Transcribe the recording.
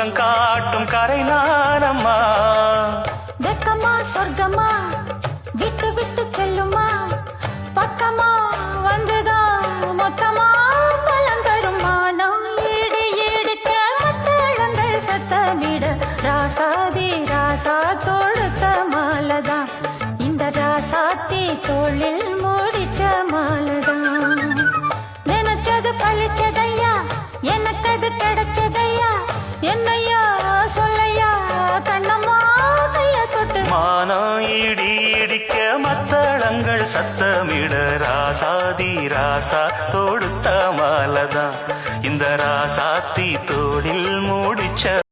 அங்கம் காட்டும் கரை நானம்மா. வெக்கமா சொர்க்கமா விட்டு விட்டு செல்லுமா, பக்கமா வந்துதான் மொத்தமா பழந்தருமா. நான் ஈடு ஈடுக்க மத்தளங்கள் சத்தமிட, ராசாதி ராசா தொடுத்த மாலதான், இந்த ராசாத்தி தோளில் முடிச்ச மாலதான். நினைச்சது பழிச்சதையா, எனக்கு அது கிடைச்சதையா, என்னையா சொல்லையா கண்ணம்மா கைய தொட்டு. மானம் இடி இடிக்க மத்தளங்கள் சத்தமிட, ராசாதி ராசா தொடுத்த மாலதான், இந்த ராசாத்தி தோளில் மூடிச்ச